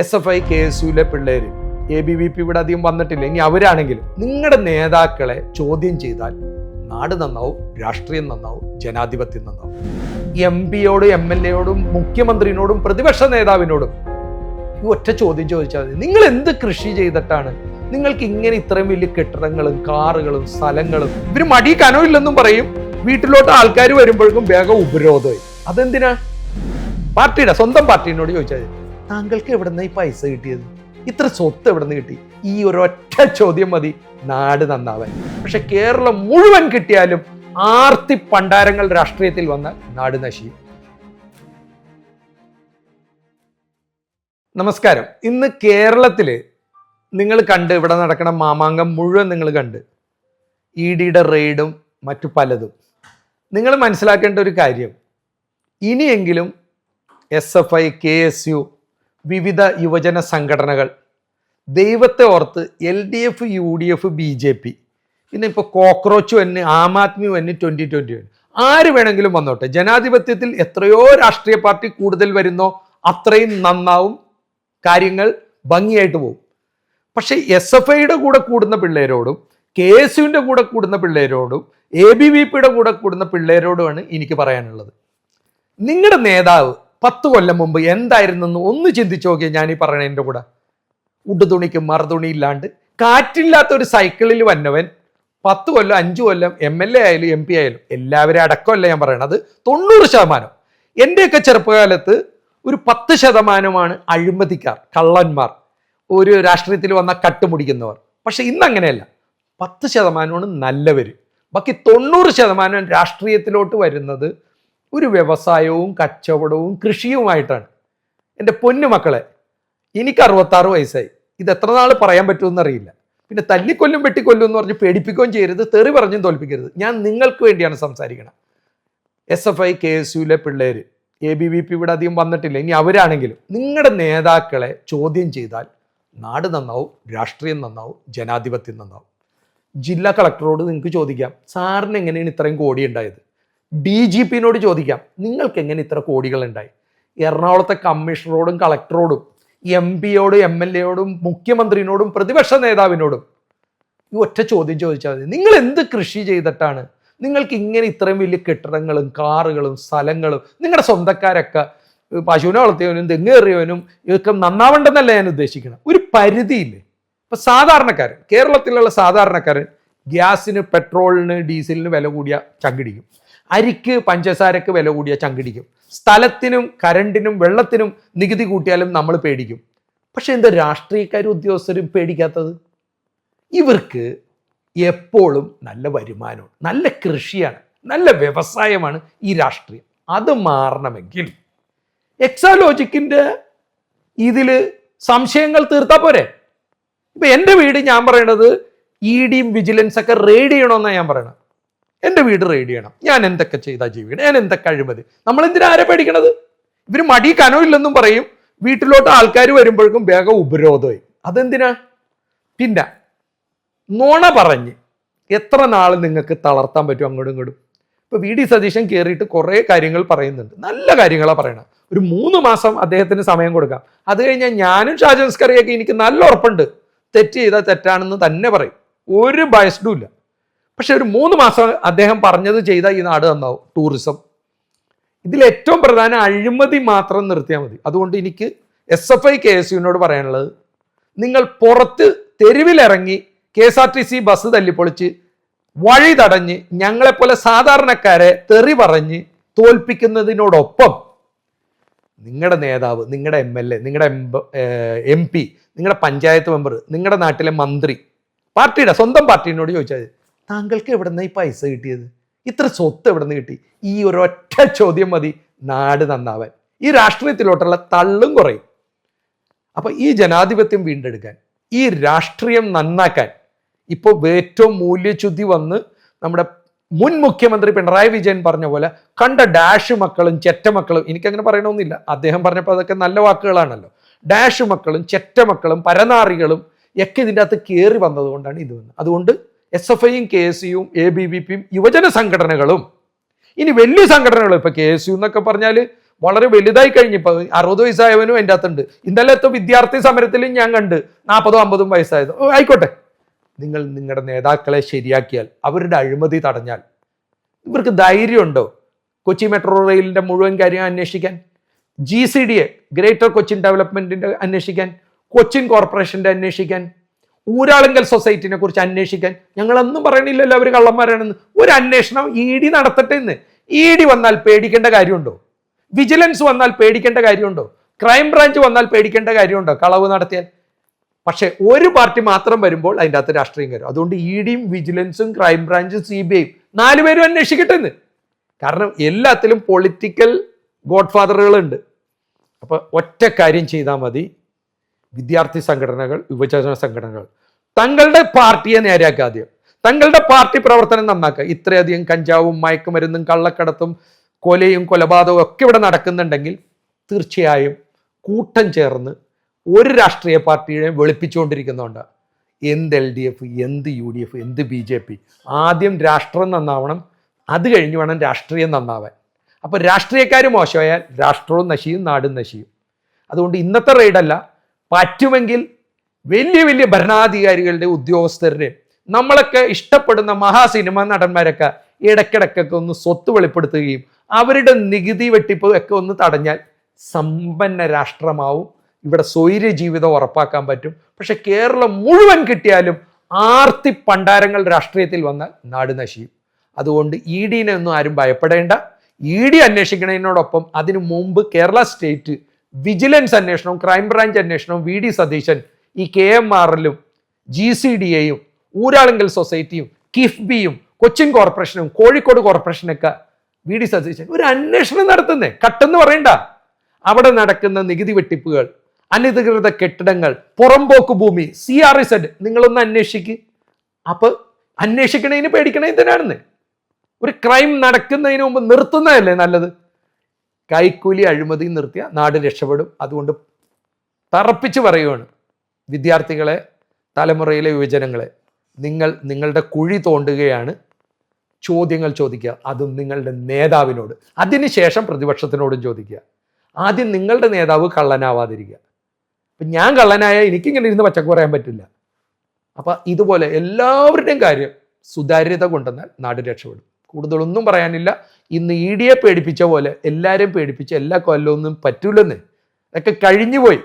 SFI KSUലെ പിള്ളേര് ABVP ഇവിടെ അധികം വന്നിട്ടില്ല. ഇനി അവരാണെങ്കിലും നിങ്ങളുടെ നേതാക്കളെ ചോദ്യം ചെയ്താൽ നാട് നന്നാവും, രാഷ്ട്രീയം നന്നാവും, ജനാധിപത്യം നന്നാവും. MP യോടും MLA യോടും മുഖ്യമന്ത്രിയോടും പ്രതിപക്ഷ നേതാവിനോടും ഈ ഒറ്റ ചോദ്യം ചോദിച്ചാൽ മതി. നിങ്ങൾ എന്ത് കൃഷി ചെയ്തിട്ടാണ് നിങ്ങൾക്ക് ഇങ്ങനെ ഇത്രയും വലിയ കെട്ടിടങ്ങളും കാറുകളും സ്ഥലങ്ങളും? ഇവര് മടി കനവില്ലെന്നും പറയും. വീട്ടിലോട്ട് ആൾക്കാർ വരുമ്പോഴേക്കും വേഗം ഉപരോധമായി. അതെന്തിനാ? പാർട്ടിയുടെ സ്വന്തം പാർട്ടിനോട് ചോദിച്ചാൽ താങ്കൾക്ക് എവിടുന്ന ഈ പൈസ കിട്ടിയത്? ഇത്ര സ്വത്ത് എവിടുന്ന് കിട്ടി? ഈ ഒരൊറ്റ ചോദ്യം മതി നാട് നന്നാവാൻ. പക്ഷെ കേരളം മുഴുവൻ കിട്ടിയാലും ആർത്തി പണ്ടാരങ്ങൾ രാഷ്ട്രീയത്തിൽ വന്നാൽ നാട് നശിക്കും. നമസ്കാരം. ഇന്ന് കേരളത്തില് നിങ്ങൾ കണ്ട് ഇവിടെ നടക്കുന്ന മാമാങ്കം മുഴുവൻ നിങ്ങൾ കണ്ട് EDയുടെ റെയ്ഡും മറ്റു പലതും. നിങ്ങൾ മനസ്സിലാക്കേണ്ട ഒരു കാര്യം, ഇനിയെങ്കിലും SFI KSU വിവിധ യുവജന സംഘടനകൾ ദൈവത്തെ ഓർത്ത് LDF UDF BJP പിന്നെ ഇപ്പോൾ കോക്രോച്ച് വന്ന് ആം ആദ്മി വന്ന് 2020 ആര് വേണമെങ്കിലും വന്നോട്ടെ. ജനാധിപത്യത്തിൽ എത്രയോ രാഷ്ട്രീയ പാർട്ടി കൂടുതൽ വരുന്നോ അത്രയും നന്നാവും, കാര്യങ്ങൾ ഭംഗിയായിട്ട് പോകും. പക്ഷെ SFIയുടെ കൂടെ കൂടുന്ന പിള്ളേരോടും KSUവിൻ്റെ കൂടെ കൂടുന്ന പിള്ളേരോടും ABVPയുടെ കൂടെ കൂടുന്ന പിള്ളേരോടുമാണ് എനിക്ക് പറയാനുള്ളത്. നിങ്ങളുടെ നേതാവ് 10 കൊല്ലം മുമ്പ് എന്തായിരുന്നെന്ന് ഒന്ന് ചിന്തിച്ചു നോക്കിയാൽ ഞാൻ ഈ പറയണതിൻ്റെ കൂടെ ഉടുതുണിക്ക് മറുതുണി ഇല്ലാണ്ട് കാറ്റില്ലാത്ത ഒരു സൈക്കിളിൽ വന്നവൻ 10 കൊല്ലം 5 കൊല്ലം MLA ആയാലും MP ആയാലും എല്ലാവരും അടക്കമല്ല ഞാൻ പറയണത്, 90%. എൻ്റെയൊക്കെ ചെറുപ്പകാലത്ത് ഒരു 10% അഴിമതിക്കാർ, കള്ളന്മാർ, ഒരു രാഷ്ട്രീയത്തിൽ വന്ന കട്ടുമുടിക്കുന്നവർ. പക്ഷെ ഇന്ന് അങ്ങനെയല്ല, 10% നല്ലവർ. ബാക്കി 90% രാഷ്ട്രീയത്തിലോട്ട് വരുന്നത് ഒരു വ്യവസായവും കച്ചവടവും കൃഷിയുമായിട്ടാണ്. എൻ്റെ പൊന്നു മക്കളെ, എനിക്ക് 66 വയസ്സായി. ഇത് എത്ര നാൾ പറയാൻ പറ്റുമെന്ന് അറിയില്ല. പിന്നെ തല്ലിക്കൊല്ലും വെട്ടിക്കൊല്ലും എന്ന് പറഞ്ഞ് പേടിപ്പിക്കുകയും ചെയ്യരുത്, തെറി പറഞ്ഞും തോൽപ്പിക്കരുത്. ഞാൻ നിങ്ങൾക്ക് വേണ്ടിയാണ് സംസാരിക്കണം. SFI KSUലെ പിള്ളേര് ABVP ഇവിടെ അധികം വന്നിട്ടില്ല. ഇനി അവരാണെങ്കിലും നിങ്ങളുടെ നേതാക്കളെ ചോദ്യം ചെയ്താൽ നാട് നന്നാവും, രാഷ്ട്രീയം നന്നാവും, ജനാധിപത്യം നന്നാവും. ജില്ലാ കളക്ടറോട് നിങ്ങൾക്ക് ചോദിക്കാം, സാറിന് എങ്ങനെയാണ് ഇത്രയും കോടി ഉണ്ടായത്? DGPനോട് ചോദിക്കാം, നിങ്ങൾക്ക് എങ്ങനെ ഇത്ര കോടികൾ ഉണ്ടായി? എറണാകുളത്തെ കമ്മീഷണറോടും കളക്ടറോടും MP യോടും MLA യോടും മുഖ്യമന്ത്രിയോടും പ്രതിപക്ഷ നേതാവിനോടും ഈ ഒറ്റ ചോദ്യം ചോദിച്ചാൽ മതി. നിങ്ങൾ എന്ത് കൃഷി ചെയ്തിട്ടാണ് നിങ്ങൾക്ക് ഇങ്ങനെ ഇത്രയും വലിയ കെട്ടിടങ്ങളും കാറുകളും സ്ഥലങ്ങളും? നിങ്ങളുടെ സ്വന്തക്കാരൊക്കെ പശുവിനെ വളർത്തിയവനും തെങ്ങേറിയവനും ഇതൊക്കെ നന്നാവണ്ടെന്നല്ല ഞാൻ ഉദ്ദേശിക്കണം. ഒരു പരിധിയില്ലേ? ഇപ്പൊ സാധാരണക്കാരൻ, കേരളത്തിലുള്ള സാധാരണക്കാരൻ ഗ്യാസിന്, പെട്രോളിന്, ഡീസലിന് വില കൂടിയ ചങ്കിടിക്കും, അരിക്ക് പഞ്ചസാരക്ക് വില കൂടിയ ചങ്കിടിക്കും, സ്ഥലത്തിനും കരണ്ടിനും വെള്ളത്തിനും നികുതി കൂട്ടിയാലും നമ്മൾ പേടിക്കും. പക്ഷെ എന്താ രാഷ്ട്രീയക്കാരും ഉദ്യോഗസ്ഥരും പേടിക്കാത്തത്? ഇവർക്ക് എപ്പോഴും നല്ല വരുമാനമാണ്, നല്ല കൃഷിയാണ്, നല്ല വ്യവസായമാണ് ഈ രാഷ്ട്രീയം. അത് മാറണമെങ്കിൽ എക്സാലോജിക്കിൻ്റെ ഇതിൽ സംശയങ്ങൾ തീർത്താൽ പോരെ? ഇപ്പൊ എൻ്റെ വീട് ഞാൻ പറയണത് EDയും വിജിലൻസൊക്കെ റെയ്ഡ് ചെയ്യണമെന്നാണ് ഞാൻ പറയണത്. എൻ്റെ വീട് റെയ്ഡ് ചെയ്യണം. ഞാൻ എന്തൊക്കെ ചെയ്താൽ ജീവിക്കണം? ഞാൻ എന്തൊക്കെ അഴിമതി? നമ്മളെന്തിനാ ആരെ പേടിക്കണത്? ഇവർ മടി കനവില്ലെന്നും പറയും. വീട്ടിലോട്ട് ആൾക്കാർ വരുമ്പോഴേക്കും വേഗം ഉപരോധമായി. അതെന്തിനാ? പിന്നെ നുണ പറഞ്ഞ് എത്ര നാൾ നിങ്ങൾക്ക് തളർത്താൻ പറ്റും അങ്ങോട്ടും ഇങ്ങോട്ടും? ഇപ്പൊ VD സതീശൻ കയറിയിട്ട് കുറേ കാര്യങ്ങൾ പറയുന്നുണ്ട്, നല്ല കാര്യങ്ങളാണ് പറയണത്. ഒരു 3 മാസം അദ്ദേഹത്തിന് സമയം കൊടുക്കാം. അത് കഴിഞ്ഞാൽ ഞാനും ഷാജൻ സ്കറിയൊക്കെ എനിക്ക് നല്ല ഉറപ്പുണ്ട്, തെറ്റ് ചെയ്താൽ തെറ്റാണെന്ന് തന്നെ പറയും, ഒരു ബയസ്ഡും ഇല്ല. പക്ഷെ ഒരു 3 മാസം അദ്ദേഹം പറഞ്ഞത് ചെയ്താൽ ഈ നാട് നന്നാവും. ടൂറിസം, ഇതിൽ ഏറ്റവും പ്രധാന അഴിമതി മാത്രം നിർത്തിയാൽ മതി. അതുകൊണ്ട് എനിക്ക് SFI KSUവിനോട് പറയാനുള്ളത്, നിങ്ങൾ പുറത്ത് തെരുവിലിറങ്ങി KSRTC ബസ് തല്ലിപ്പൊളിച്ച് വഴി തടഞ്ഞ് ഞങ്ങളെപ്പോലെ സാധാരണക്കാരെ തെറി പറഞ്ഞ് തോൽപ്പിക്കുന്നതിനോടൊപ്പം നിങ്ങളുടെ നേതാവ്, നിങ്ങളുടെ MLA, നിങ്ങളുടെ MP, നിങ്ങളുടെ പഞ്ചായത്ത് മെമ്പർ, നിങ്ങളുടെ നാട്ടിലെ മന്ത്രി, പാർട്ടിയുടെ സ്വന്തം പാർട്ടിനോട് ചോദിച്ചാൽ താങ്കൾക്ക് എവിടുന്ന ഈ പൈസ കിട്ടിയത്? ഇത്ര സ്വത്ത് എവിടുന്ന് കിട്ടി? ഈ ഒരൊറ്റ ചോദ്യം മതി നാട് നന്നാവാൻ. ഈ രാഷ്ട്രീയത്തിലോട്ടുള്ള തള്ളും കുറയും. അപ്പൊ ഈ ജനാധിപത്യം വീണ്ടെടുക്കാൻ, ഈ രാഷ്ട്രീയം നന്നാക്കാൻ ഇപ്പോൾ ഏറ്റവും മൂല്യച്യുതി വന്ന് നമ്മുടെ മുൻ മുഖ്യമന്ത്രി പിണറായി വിജയൻ പറഞ്ഞ പോലെ കണ്ട ഡാഷ് മക്കളും ചെറ്റ മക്കളും, എനിക്കങ്ങനെ പറയണമെന്നില്ല, അദ്ദേഹം പറഞ്ഞപ്പോൾ അതൊക്കെ നല്ല വാക്കുകളാണല്ലോ, ഡാഷ് മക്കളും ചെറ്റ മക്കളും പരനാറികളും ഒക്കെ ഇതിൻ്റെ അകത്ത് കയറി വന്നതുകൊണ്ടാണ് ഇത് വന്നത്. അതുകൊണ്ട് SFIയും KSUവും ABVPയും യുവജന സംഘടനകളും ഇനി വലിയ സംഘടനകളും, ഇപ്പൊ KSU എന്നൊക്കെ പറഞ്ഞാൽ വളരെ വലുതായി കഴിഞ്ഞപ്പോൾ 60 വയസ്സായവനും എൻ്റെ അകത്തുണ്ട്. ഇന്നലത്തെ വിദ്യാർത്ഥി സമരത്തിലും ഞാൻ കണ്ട് 40-50 വയസ്സായത്. ആയിക്കോട്ടെ, നിങ്ങൾ നിങ്ങളുടെ നേതാക്കളെ ശരിയാക്കിയാൽ, അവരുടെ അഴിമതി തടഞ്ഞാൽ, ഇവർക്ക് ധൈര്യമുണ്ടോ കൊച്ചി മെട്രോ റെയിലിന്റെ മുഴുവൻ കാര്യം അന്വേഷിക്കാൻ, GCDA ഗ്രേറ്റർ കൊച്ചിൻ ഡെവലപ്മെന്റിന്റെ അന്വേഷിക്കാൻ, കൊച്ചിൻ കോർപ്പറേഷന്റെ അന്വേഷിക്കാൻ, ഊരാളുങ്കൽ സൊസൈറ്റിനെ കുറിച്ച് അന്വേഷിക്കാൻ? ഞങ്ങളൊന്നും പറയണില്ലല്ലോ അവർ കള്ളന്മാരാണെന്ന്. ഒരു അന്വേഷണം ED നടത്തട്ടെ എന്ന്. ED വന്നാൽ പേടിക്കേണ്ട കാര്യമുണ്ടോ? വിജിലൻസ് വന്നാൽ പേടിക്കേണ്ട കാര്യമുണ്ടോ? ക്രൈം ബ്രാഞ്ച് വന്നാൽ പേടിക്കേണ്ട കാര്യമുണ്ടോ കളവ് നടത്തിയാൽ? പക്ഷെ ഒരു പാർട്ടി മാത്രം വരുമ്പോൾ അതിൻ്റെ അകത്ത് രാഷ്ട്രീയം കയറും. അതുകൊണ്ട് EDയും വിജിലൻസും ക്രൈം ബ്രാഞ്ചും CBIയും 4 പേരും അന്വേഷിക്കട്ടെ എന്ന്. കാരണം എല്ലാത്തിലും പൊളിറ്റിക്കൽ ഗോഡ്ഫാദറുകളുണ്ട്. അപ്പൊ ഒറ്റ കാര്യം ചെയ്താൽ മതി, വിദ്യാർത്ഥി സംഘടനകൾ, യുവജന സംഘടനകൾ തങ്ങളുടെ പാർട്ടിയെ നേരെയാക്കാദ്യം, തങ്ങളുടെ പാർട്ടി പ്രവർത്തനം നന്നാക്കുക. ഇത്രയധികം കഞ്ചാവും മയക്കുമരുന്നും കള്ളക്കടത്തും കൊലയും കൊലപാതകവും ഒക്കെ ഇവിടെ നടക്കുന്നുണ്ടെങ്കിൽ തീർച്ചയായും കൂട്ടം ചേർന്ന് ഒരു രാഷ്ട്രീയ പാർട്ടിയെയും വെളുപ്പിച്ചുകൊണ്ടിരിക്കുന്നുണ്ട്. എന്ത് LDF, എന്ത് UDF, എന്ത് BJP. ആദ്യം രാഷ്ട്രം നന്നാവണം, അത് കഴിഞ്ഞ് വേണം രാഷ്ട്രീയം നന്നാവാൻ. അപ്പൊ രാഷ്ട്രീയക്കാർ മോശമായാൽ രാഷ്ട്രവും നശിയും, നാടും നശിയും. അതുകൊണ്ട് ഇന്നത്തെ റെയ്ഡല്ല, പറ്റുമെങ്കിൽ വലിയ വലിയ ഭരണാധികാരികളുടെ ഉദ്യോഗസ്ഥരുടെയും നമ്മളൊക്കെ ഇഷ്ടപ്പെടുന്ന മഹാസിനിമ നടന്മാരൊക്കെ ഇടയ്ക്കിടയ്ക്കൊക്കെ ഒന്ന് സ്വത്ത് വെളിപ്പെടുത്തുകയും അവരുടെ നികുതി വെട്ടിപ്പ് ഒക്കെ ഒന്ന് തടഞ്ഞാൽ സമ്പന്ന രാഷ്ട്രമാവും. ഇവിടെ സ്വൈര്യ ജീവിതം ഉറപ്പാക്കാൻ പറ്റും. പക്ഷെ കേരളം മുഴുവൻ കിട്ടിയാലും ആർത്തി പണ്ടാരങ്ങൾ രാഷ്ട്രീയത്തിൽ വന്നാൽ നാട് നശിയും. അതുകൊണ്ട് EDനെ ഒന്നും ആരും ഭയപ്പെടേണ്ട. ED അന്വേഷിക്കുന്നതിനോടൊപ്പം അതിനു മുമ്പ് കേരള സ്റ്റേറ്റ് വിജിലൻസ് അന്വേഷണവും ക്രൈംബ്രാഞ്ച് അന്വേഷണവും VD സതീശൻ ഈ KMRലും GCDAയും ഊരാളുങ്കൽ സൊസൈറ്റിയും കിഫ്ബിയും കൊച്ചിൻ കോർപ്പറേഷനും കോഴിക്കോട് കോർപ്പറേഷനൊക്കെ VD സതീശൻ ഒരു അന്വേഷണം നടത്തുന്നേ. കട്ടെന്ന് പറയണ്ട. അവിടെ നടക്കുന്ന നികുതി വെട്ടിപ്പുകൾ, അനധികൃത കെട്ടിടങ്ങൾ, പുറമ്പോക്ക് ഭൂമി, CRZ നിങ്ങളൊന്ന് അന്വേഷിക്ക്. അപ്പൊ അന്വേഷിക്കണതിന് പേടിക്കണ എന്തിനാണെന്ന്? ഒരു ക്രൈം നടക്കുന്നതിന് മുമ്പ് നിർത്തുന്നതല്ലേ നല്ലത്. കൈക്കൂലി അഴിമതി നിർത്തിയ നാട് രക്ഷപ്പെടും. അതുകൊണ്ട് തറപ്പിച്ച് പറയുകയാണ്, വിദ്യാർത്ഥികളെ, തലമുറയിലെ യുവജനങ്ങളെ, നിങ്ങളുടെ കുഴി തോണ്ടുകയാണ്. ചോദ്യങ്ങൾ ചോദിക്കുക, അതും നിങ്ങളുടെ നേതാവിനോട്. അതിനുശേഷം പ്രതിപക്ഷത്തിനോടും ചോദിക്കുക. ആദ്യം നിങ്ങളുടെ നേതാവ് കള്ളനാവാതിരിക്കുക. അപ്പം ഞാൻ കള്ളനായ എനിക്കിങ്ങനെ ഇരുന്ന് പച്ചക്ക് പറയാൻ പറ്റില്ല. അപ്പം ഇതുപോലെ എല്ലാവരുടെയും കാര്യം സുതാര്യത കൊണ്ടുവന്നാൽ നാട് രക്ഷപ്പെടും. കൂടുതലൊന്നും പറയാനില്ല. ഇന്ന് EDയെ പേടിപ്പിച്ച പോലെ എല്ലാവരെയും പേടിപ്പിച്ച് എല്ലാ കൊല്ലമൊന്നും പറ്റൂലെന്ന്. അതൊക്കെ കഴിഞ്ഞുപോയി.